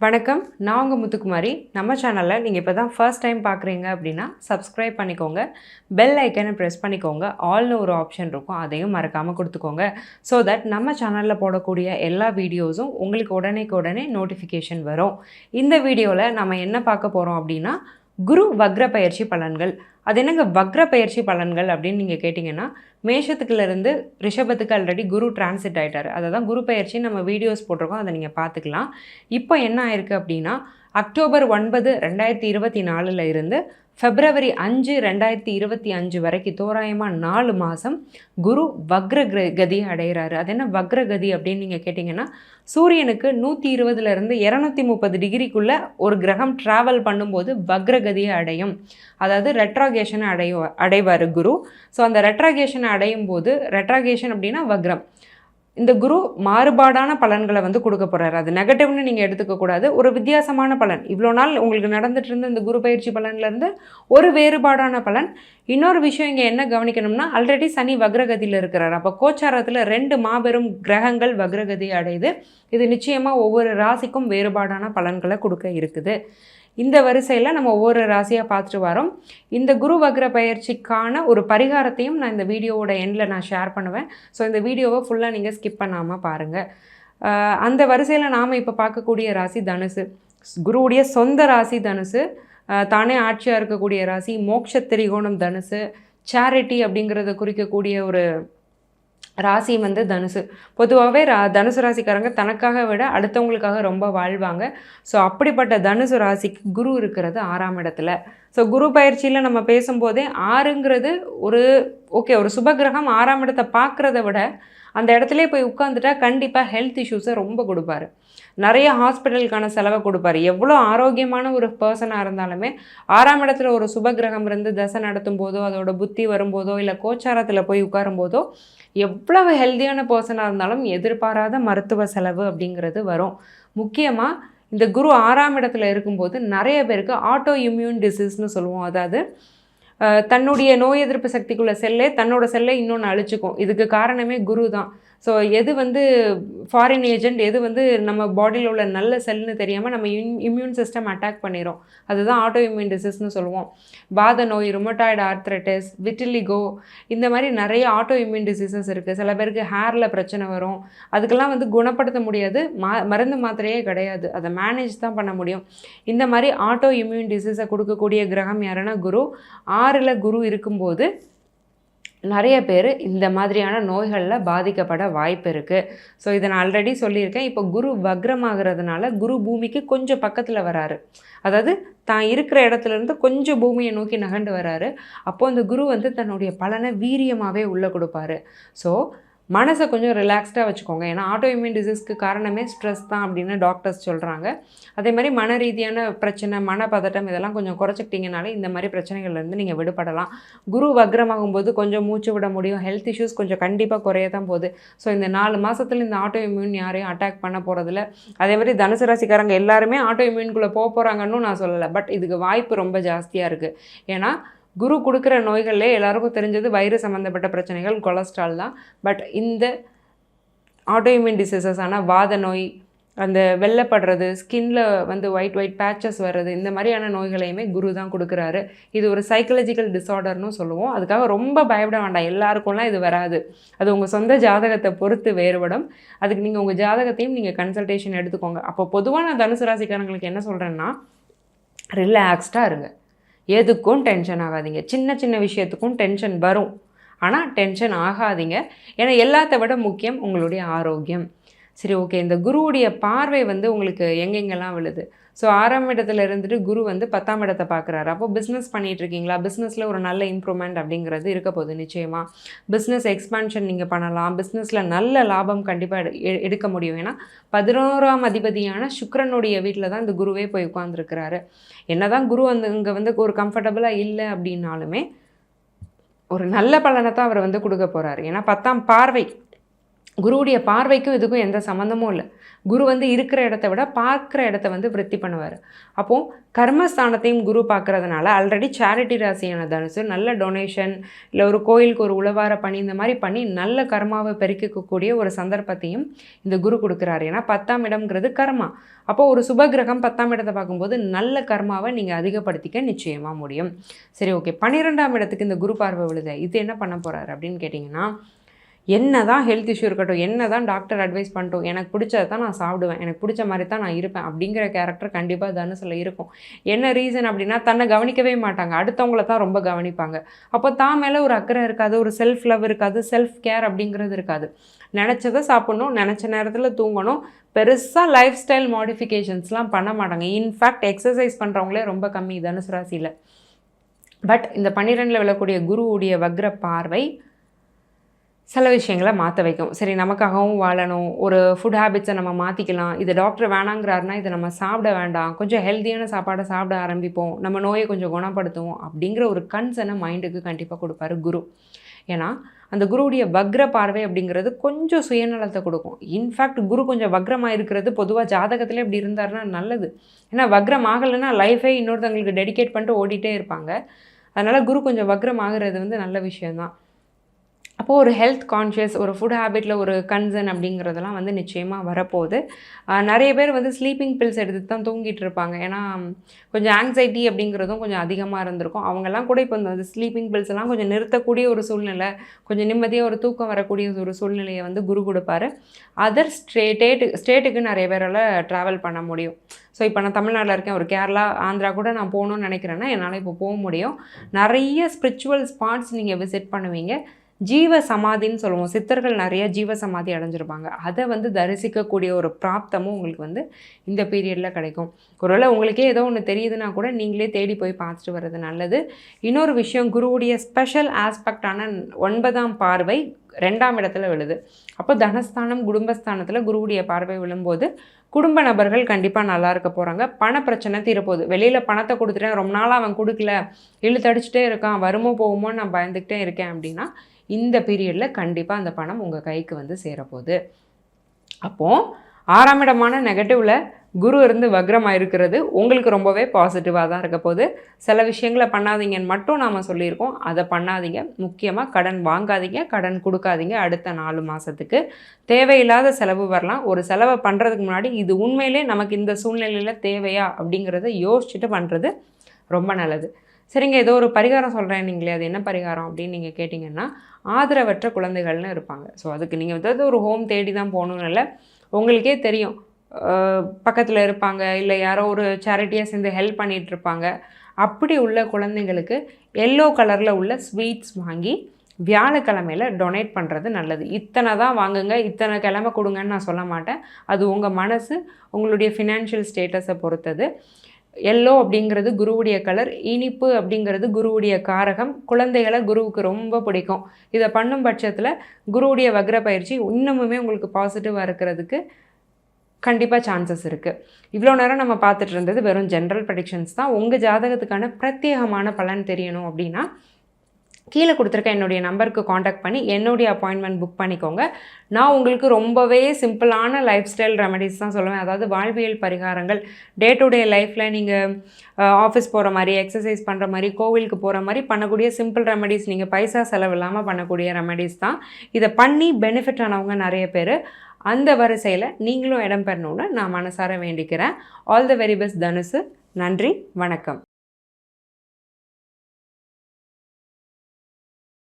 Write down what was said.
வணக்கம். நான் உங்க முத்துக்குமாரி. நம்ம சேனல்ல நீங்க இப்போ தான் ஃபர்ஸ்ட் டைம் பார்க்குறீங்க அப்படின்னா, சப்ஸ்கிரைப் பண்ணிக்கோங்க. பெல் ஐக்கனை ப்ரெஸ் பண்ணிக்கோங்க. ஆல்னு ஒரு ஆப்ஷன் இருக்கும். அதையும் மறக்காம குடுத்துக்கோங்க. ஸோ தட் நம்ம சேனல்ல போடக்கூடிய எல்லா வீடியோஸும் உங்களுக்கு உடனேக்குடனே நோட்டிஃபிகேஷன் வரும். இந்த வீடியோல நம்ம என்ன பார்க்க போறோம் அப்படின்னா, குரு வக்ர பெயர்ச்சி பலன்கள். அது என்னங்க வக்ர பெயர்ச்சி பலன்கள் அப்படின்னு நீங்க கேட்டிங்கன்னா, மேஷத்துக்குலேருந்து ரிஷபத்துக்கு ஆல்ரெடி குரு டிரான்சிட் ஆயிட்டாரு. அதை தான் குரு பெயர்ச்சி நம்ம வீடியோஸ் போட்டிருக்கோம். அதை நீங்க பார்த்துக்கலாம். இப்போ என்ன ஆயிருக்கு அப்படின்னா, அக்டோபர் 9, 2024 இருந்து பிப்ரவரி 5, 2025 வரைக்கும் தோராயமா 4 மாசம் குரு வக்ர கதி அடைகிறாரு. அது என்ன வக்ர கதி அப்படின்னு நீங்க கேட்டிங்கன்னா, சூரியனுக்கு 120லேருந்து 230 டிகிரிக்குள்ள ஒரு கிரகம் டிராவல் பண்ணும்போது வக்ரகதியை அடையும். அதாவது ரெட்ராகேஷனை அடைவார் குரு. ஸோ அந்த ரெட்ராகேஷனை அடையும் போது, ரெட்ராகேஷன் அப்படின்னா வக்ரம், இந்த குரு மாறுபாடான பலன்களை வந்து கொடுக்க போகிறாரு. அது நெகட்டிவ்னு நீங்கள் எடுத்துக்கக்கூடாது. ஒரு வித்தியாசமான பலன். இவ்வளோ நாள் உங்களுக்கு நடந்துட்டு இருந்த இந்த குரு பயிற்சி பலன்லேருந்து ஒரு வேறுபாடான பலன். இன்னொரு விஷயம் இங்கே என்ன கவனிக்கணும்னா, ஆல்ரெடி சனி வக்ரகதியில் இருக்கிறார். அப்போ கோச்சாரத்தில் 2 மாபெரும் கிரகங்கள் வக்ரகதி அடையுது. இது நிச்சயமாக ஒவ்வொரு ராசிக்கும் வேறுபாடான பலன்களை கொடுக்க இருக்குது. இந்த வரிசையில் நம்ம ஒவ்வொரு ராசியாக பார்த்துட்டு வரோம். இந்த குரு வக்ர பயிற்சிக்கான ஒரு பரிகாரத்தையும் நான் இந்த வீடியோவோட எண்டில் நான் ஷேர் பண்ணுவேன். ஸோ இந்த வீடியோவை ஃபுல்லாக நீங்கள் ஸ்கிப் பண்ணாமல் பாருங்கள். அந்த வரிசையில் நாம் இப்போ பார்க்கக்கூடிய ராசி தனுசு. குருவுடைய சொந்த ராசி தனுசு. தானே ஆட்சியாக இருக்கக்கூடிய ராசி. மோட்ச திரிகோணம் தனுசு. சேரிட்டி அப்படிங்கிறத குறிக்கக்கூடிய ஒரு ராசி வந்து தனுசு. பொதுவாகவே தனுசு ராசிக்காரங்க தனக்காக விட அடுத்தவங்களுக்காக ரொம்ப வாழ்வாங்க. ஸோ அப்படிப்பட்ட தனுசு ராசிக்கு குரு இருக்கிறது 6ஆம் இடத்துல. ஸோ குரு பயிற்சியில் நம்ம பேசும்போதே 6ங்கிறது ஒரு சுபகிரகம் 6ஆம் இடத்தை பார்க்குறத விட அந்த இடத்துல போய் உட்காந்துட்டா கண்டிப்பாக ஹெல்த் இஷ்யூஸை ரொம்ப கொடுப்பாரு. நிறைய ஹாஸ்பிட்டலுக்கான செலவை கொடுப்பாரு. எவ்வளோ ஆரோக்கியமான ஒரு பர்சனாக இருந்தாலுமே 6ஆம் இடத்துல ஒரு சுபகிரகம் இருந்து தசை நடத்தும் போதோ, அதோட புத்தி வரும்போதோ, இல்லை கோச்சாரத்தில் போய் உட்காரும் போதோ, எவ்வளவு ஹெல்த்தியான பர்சனாக இருந்தாலும் எதிர்பாராத மருத்துவ செலவு அப்படிங்கிறது வரும். முக்கியமாக இந்த குரு 6ஆம் இடத்துல இருக்கும்போது நிறைய பேருக்கு ஆட்டோ இம்யூன் டிசீஸ்னு சொல்லுவோம். அதாவது தன்னுடைய நோய் எதிர்ப்பு சக்திக்குள்ள தன்னோட செல்லை இன்னொன்று அழிச்சுக்கும். இதுக்கு காரணமே குரு தான். ஸோ எது வந்து ஃபாரின் ஏஜென்ட், எது வந்து நம்ம பாடியில் உள்ள நல்ல செல்னு தெரியாமல் நம்ம இம்யூன் சிஸ்டம் அட்டாக் பண்ணிடும். அதுதான் ஆட்டோ இம்யூன் டிசீஸ்னு சொல்லுவோம். வாத நோய், ருமட்டாய்டு ஆர்த்ரைட்டிஸ், விட்டிலிகோ, இந்த மாதிரி நிறைய ஆட்டோ இம்யூன் டிசீசஸ் இருக்குது. சில பேருக்கு ஹேரில் பிரச்சனை வரும். அதுக்கெல்லாம் வந்து குணப்படுத்த முடியாது. மருந்து மாத்திரையே கிடையாது. அதை மேனேஜ் தான் பண்ண முடியும். இந்த மாதிரி ஆட்டோ இம்யூன் டிசீஸை கொடுக்கக்கூடிய கிரகம் யாருன்னா குரு. 6ல் குரு இருக்கும்போது நிறைய பேர் இந்த மாதிரியான நோய்களில் பாதிக்கப்பட வாய்ப்பு இருக்குது. ஸோ இதை நான் ஆல்ரெடி சொல்லியிருக்கேன். இப்போ குரு வக்ரமாகிறதுனால குரு பூமிக்கு கொஞ்சம் பக்கத்தில் வராரு. அதாவது தான் இருக்கிற இடத்துலேருந்து கொஞ்சம் பூமியை நோக்கி நகண்டு வராரு. அப்போது அந்த குரு வந்து தன்னுடைய பலனை வீரியமாகவே உள்ளே கொடுப்பாரு. ஸோ மனசை கொஞ்சம் ரிலாக்ஸ்டாக வச்சுக்கோங்க. ஏன்னா ஆட்டோ இம்யூன் டிசீஸ்க்கு காரணமே ஸ்ட்ரெஸ் தான் அப்படின்னு டாக்டர்ஸ் சொல்கிறாங்க. அதே மாதிரி மன ரீதியான பிரச்சனை, மனப்பதட்டம் இதெல்லாம் கொஞ்சம் குறைச்சிக்கிட்டிங்கனாலே இந்த மாதிரி பிரச்சனைகள்லேருந்து நீங்கள் விடுபடலாம். குரு வக்ரமாகும்போது கொஞ்சம் மூச்சு விட முடியும். ஹெல்த் இஷ்யூஸ் கொஞ்சம் கண்டிப்பாக குறைய தான் போகுது. ஸோ இந்த 4 மாதத்தில் இந்த ஆட்டோ இம்யூன் யாரையும் அட்டாக் பண்ண போகிறதில்ல. அதே மாதிரி தனுசு ராசிக்காரங்க எல்லாருமே ஆட்டோ இம்யூன்குள்ளே போகிறாங்கன்னு நான் சொல்லலை. பட் இதுக்கு வாய்ப்பு ரொம்ப ஜாஸ்தியாக இருக்குது. ஏன்னா குரு கொடுக்குற நோய்களே எல்லாருக்கும் தெரிஞ்சது வயிறு சம்மந்தப்பட்ட பிரச்சனைகள், கொலஸ்ட்ரால் தான். பட் இந்த ஆட்டோஇம்யூன் டிசீசஸ் ஆனால் வாத நோய், அந்த வெள்ளைப்படுறது, ஸ்கின்ல வந்து ஒயிட் பேச்சஸ் வர்றது, இந்த மாதிரியான நோய்களையுமே குரு தான் கொடுக்குறாரு. இது ஒரு சைக்கலாஜிக்கல் டிஸார்டர்னு சொல்லுவோம். அதுக்காக ரொம்ப பயப்பட வேண்டாம். எல்லாருக்கும்லாம் இது வராது. அது உங்கள் சொந்த ஜாதகத்தை பொறுத்து வேறுபடும். அதுக்கு நீங்கள் உங்கள் ஜாதகத்தையும் நீங்கள் கன்சல்டேஷன் எடுத்துக்கோங்க. அப்போ பொதுவாக நான் தனுசு ராசிக்காரங்களுக்கு என்ன சொல்கிறேன்னா, ரிலாக்ஸ்டாக இருங்க. எதுக்கும் டென்ஷன் ஆகாதீங்க. சின்ன சின்ன விஷயத்துக்கும் டென்ஷன் வரும். ஆனால் டென்ஷன் ஆகாதீங்க. ஏன்னா எல்லாத்த விட முக்கியம் உங்களுடைய ஆரோக்கியம். சரி, ஓகே. இந்த குருவுடைய பார்வை வந்து உங்களுக்கு எங்கெங்கெல்லாம் விழுது? ஸோ 6ஆம் இடத்துல இருந்துட்டு குரு வந்து 10ஆம் இடத்தை பார்க்குறாரு. அப்போ பிஸ்னஸ் பண்ணிகிட்ருக்கீங்களா? பிஸ்னஸில் ஒரு நல்ல இம்ப்ரூவ்மெண்ட் அப்படிங்கிறது இருக்க போகுது. நிச்சயமாக பிஸ்னஸ் எக்ஸ்பான்ஷன் நீங்கள் பண்ணலாம். பிஸ்னஸில் நல்ல லாபம் கண்டிப்பாக எடுக்க முடியும். ஏன்னா 11ஆம் அதிபதியான சுக்கிரனுடைய வீட்டில் தான் இந்த குருவே போய் உட்கார்ந்துருக்கிறாரு. என்ன தான் குரு வந்து இங்கே வந்து ஒரு கம்ஃபர்டபுளாக இல்லை அப்படின்னாலுமே ஒரு நல்ல பலனை தான் அவர் வந்து கொடுக்க போகிறாரு. ஏன்னா 10ஆம் பார்வை குருவுடைய பார்வைக்கும் இதுக்கும் எந்த சம்மந்தமும் இல்லை. குரு வந்து இருக்கிற இடத்த விட பார்க்குற இடத்த வந்து விருத்தி பண்ணுவார். அப்போது கர்மஸ்தானத்தையும் குரு பார்க்குறதுனால ஆல்ரெடி சேரிட்டி ராசியான தனுசு நல்ல டொனேஷன் இல்லை ஒரு கோயிலுக்கு ஒரு உழவார பணி இந்த மாதிரி பண்ணி நல்ல கர்மாவை பெருக்கிக்கக்கூடிய ஒரு சந்தர்ப்பத்தையும் இந்த குரு கொடுக்குறாரு. ஏன்னா 10ஆம் இடம்ங்கிறது கர்மா. அப்போது ஒரு சுபகிரகம் 10ஆம் இடத்தை பார்க்கும்போது நல்ல கர்மாவை நீங்கள் அதிகப்படுத்திக்க நிச்சயமாக முடியும். சரி, ஓகே. 12ஆம் இடத்துக்கு இந்த குரு பார்வை விழுது. இது என்ன பண்ண போகிறாரு அப்படின்னு கேட்டிங்கன்னா, என்ன தான் ஹெல்த் இஷ்யூ இருக்கட்டும், என்ன தான் டாக்டர் அட்வைஸ் பண்ணிட்டோம், எனக்கு பிடிச்சதை தான் நான் சாப்பிடுவேன், எனக்கு பிடிச்ச மாதிரி தான் நான் இருப்பேன் அப்படிங்கிற கேரக்டர் கண்டிப்பாக தனுசில் இருக்கும். என்ன ரீசன் அப்படின்னா, தன்னை கவனிக்கவே மாட்டாங்க, அடுத்தவங்கள தான் ரொம்ப கவனிப்பாங்க. அப்போ தான் மேலே ஒரு அக்கறை இருக்காது, ஒரு செல்ஃப் லவ் இருக்காது, செல்ஃப் கேர் அப்படிங்கிறது இருக்காது. நினச்சதை சாப்பிட்ணும், நினச்ச நேரத்தில் தூங்கணும், பெருசாக லைஃப் ஸ்டைல் மாடிஃபிகேஷன்ஸ்லாம் பண்ண மாட்டாங்க. இன்ஃபேக்ட் எக்ஸசைஸ் பண்ணுறவங்களே ரொம்ப கம்மி தனுசு ராசியில். பட் இந்த 12ல் விழக்கூடிய குருவுடைய வக்ர பார்வை சில விஷயங்களை மாற்ற வைக்கும். சரி, நமக்காகவும் வாழணும், ஒரு ஃபுட் ஹேபிட்ஸை நம்ம மாற்றிக்கலாம், இது டாக்டர் வேணாங்கிறாருனா இதை நம்ம சாப்பிட வேண்டாம், கொஞ்சம் ஹெல்த்தியான சாப்பாடை சாப்பிட ஆரம்பிப்போம், நம்ம நோயை கொஞ்சம் குணப்படுத்துவோம் அப்படிங்கிற ஒரு கன்சர்னை மைண்டுக்கு கண்டிப்பாக கொடுப்பாரு குரு. ஏன்னா அந்த குருவுடைய வக்ர பார்வை அப்படிங்கிறது கொஞ்சம் சுயநலத்தை கொடுக்கும். இன்ஃபேக்ட் குரு கொஞ்சம் வக்ரமாக இருக்கிறது பொதுவாக ஜாதகத்திலே இப்படி இருந்தாருன்னா நல்லது. ஏன்னா வக்ரம் ஆகலைன்னா லைஃபே இன்னொருத்தவங்களுக்கு டெடிகேட் பண்ணிட்டு ஓடிட்டே இருப்பாங்க. அதனால் குரு கொஞ்சம் வக்ரம் ஆகிறது வந்து நல்ல விஷயந்தான். அப்போது ஒரு ஹெல்த் கான்ஷியஸ், ஒரு ஃபுட் ஹேபிட்டில் ஒரு கன்சர்ன் அப்படிங்கிறதெல்லாம் வந்து நிச்சயமாக வரப்போகுது. நிறைய பேர் வந்து ஸ்லீப்பிங் பில்ஸ் எடுத்து தான் தூங்கிட்டு இருப்பாங்க. ஏன்னா கொஞ்சம் ஆங்ஸைட்டி அப்படிங்கிறதும் கொஞ்சம் அதிகமாக இருந்திருக்கும். அவங்கெல்லாம் கூட இப்போ இந்த ஸ்லீப்பிங் பில்ஸ் எல்லாம் கொஞ்சம் நிறுத்தக்கூடிய ஒரு சூழ்நிலை, கொஞ்சம் நிம்மதியாக ஒரு தூக்கம் வரக்கூடிய ஒரு சூழ்நிலையை வந்து குரு கொடுப்பாரு. அதர் ஸ்டேட்டுக்கு நிறைய பேரால் ட்ராவல் பண்ண முடியும். ஸோ இப்போ நான் தமிழ்நாட்டில் இருக்கேன், ஒரு கேரளா, ஆந்திரா கூட நான் போகணுன்னு நினைக்கிறேன்னா என்னால் இப்போ போக முடியும். நிறைய ஸ்பிரிச்சுவல் ஸ்பாட்ஸ் நீங்கள் விசிட் பண்ணுவீங்க. ஜீவ சமாதின்னு சொல்லுவோம், சித்தர்கள் நிறைய ஜீவ சமாதி அடைஞ்சிருப்பாங்க. அதை வந்து தரிசிக்கக்கூடிய ஒரு பிராப்தமும் உங்களுக்கு வந்து இந்த பீரியடில் கிடைக்கும். ஒருவேளை உங்களுக்கே ஏதோ ஒன்று தெரியுதுன்னா கூட நீங்களே தேடி போய் பார்த்துட்டு வர்றது நல்லது. இன்னொரு விஷயம், குருவுடைய ஸ்பெஷல் ஆஸ்பெக்டான 9ஆம் பார்வை 2ஆம் இடத்துல விழுது. அப்போ தனஸ்தானம் குடும்பஸ்தானத்தில் குருவுடைய பார்வை விழும்போது குடும்ப நபர்கள் கண்டிப்பாக நல்லா இருக்க போகிறாங்க. பண பிரச்சனை தீரப்போகுது. வெளியில் பணத்தை கொடுத்துட்டேன், ரொம்ப நாளாக அவன் கொடுக்கல, இழுத்தடிச்சிட்டே இருக்கான், வருமோ போகுமோன்னு நான் பயந்துக்கிட்டே இருக்கேன் அப்படின்னா இந்த பீரியடில் கண்டிப்பாக அந்த பணம் உங்கள் கைக்கு வந்து சேரப்போகுது. அப்போது 6ஆம் இடமான நெகட்டிவில் குரு இருந்து வக்ரமாக இருக்கிறது உங்களுக்கு ரொம்பவே பாசிட்டிவாக தான் இருக்க போகுது. சில விஷயங்களை பண்ணாதீங்கன்னு மட்டும் நாம் சொல்லியிருக்கோம், அதை பண்ணாதீங்க. முக்கியமாக கடன் வாங்காதீங்க, கடன் கொடுக்காதீங்க. அடுத்த 4 மாதத்துக்கு தேவையில்லாத செலவு வரலாம். ஒரு செலவை பண்ணுறதுக்கு முன்னாடி இது உண்மையிலே நமக்கு இந்த சூழ்நிலையில் தேவையா அப்படிங்கிறத யோசிச்சுட்டு பண்ணுறது ரொம்ப நல்லது. சரிங்க, ஏதோ ஒரு பரிகாரம் சொல்கிறேன் நீங்களே, அது என்ன பரிகாரம் அப்படின்னு நீங்கள் கேட்டிங்கன்னா, ஆதரவற்ற குழந்தைகள்னு இருப்பாங்க. ஸோ அதுக்கு நீங்கள் ஏதாவது ஒரு ஹோம் தேடி தான் போகணுன்னு இல்லை, உங்களுக்கே தெரியும், பக்கத்தில் இருப்பாங்க, இல்லை யாரோ ஒரு சேரிட்டியாக சேர்ந்து ஹெல்ப் பண்ணிகிட்ருப்பாங்க. அப்படி உள்ள குழந்தைங்களுக்கு எல்லோ கலரில் உள்ள ஸ்வீட்ஸ் வாங்கி வியாழக்கிழமையில் டொனேட் பண்ணுறது நல்லது. இத்தனை தான் வாங்குங்க, இத்தனை கிழமை கொடுங்கன்னு நான் சொல்ல மாட்டேன். அது உங்கள் மனசு, உங்களுடைய ஃபினான்ஷியல் ஸ்டேட்டஸை பொறுத்தது. எல்லோ அப்படிங்கிறது குருவுடைய கலர், இனிப்பு அப்படிங்கிறது குருவுடைய காரகம். குழந்தைகளை குருவுக்கு ரொம்ப பிடிக்கும். இதை பண்ணும் பட்சத்தில் குருவுடைய வக்ர பயிற்சி இன்னமுமே உங்களுக்கு பாசிட்டிவாக இருக்கிறதுக்கு கண்டிப்பாக சான்சஸ் இருக்குது. இவ்வளோ நேரம் நம்ம பார்த்துட்டு இருந்தது வெறும் ஜென்ரல் ப்ரெடிக்ஷன்ஸ் தான். உங்கள் ஜாதகத்துக்கான பிரத்யேகமான பலன் தெரியணும் அப்படின்னா கீழே கொடுத்துருக்க என்னுடைய நம்பருக்கு காண்டாக்ட் பண்ணி என்னுடைய அப்பாயின்மெண்ட் புக் பண்ணிக்கோங்க. நான் உங்களுக்கு ரொம்பவே சிம்பிளான லைஃப் ஸ்டைல் ரெமடிஸ் தான் சொல்லுவேன். அதாவது வாழ்வியல் பரிகாரங்கள், டே டு டே லைஃப்பில் நீங்கள் ஆஃபீஸ் போகிற மாதிரி, எக்ஸசைஸ் பண்ணுற மாதிரி, கோவிலுக்கு போகிற மாதிரி பண்ணக்கூடிய சிம்பிள் ரெமடிஸ், நீங்கள் பைசா செலவு இல்லாமல் பண்ணக்கூடிய ரெமடிஸ் தான். இதை பண்ணி பெனிஃபிட் ஆனவங்க நிறைய பேர். அந்த வரிசையில் நீங்களும் இடம் பெறணுன்னு நான் மனசார வேண்டிக்கிறேன். ஆல் த வெரி பெஸ்ட் தனுசு. நன்றி, வணக்கம்.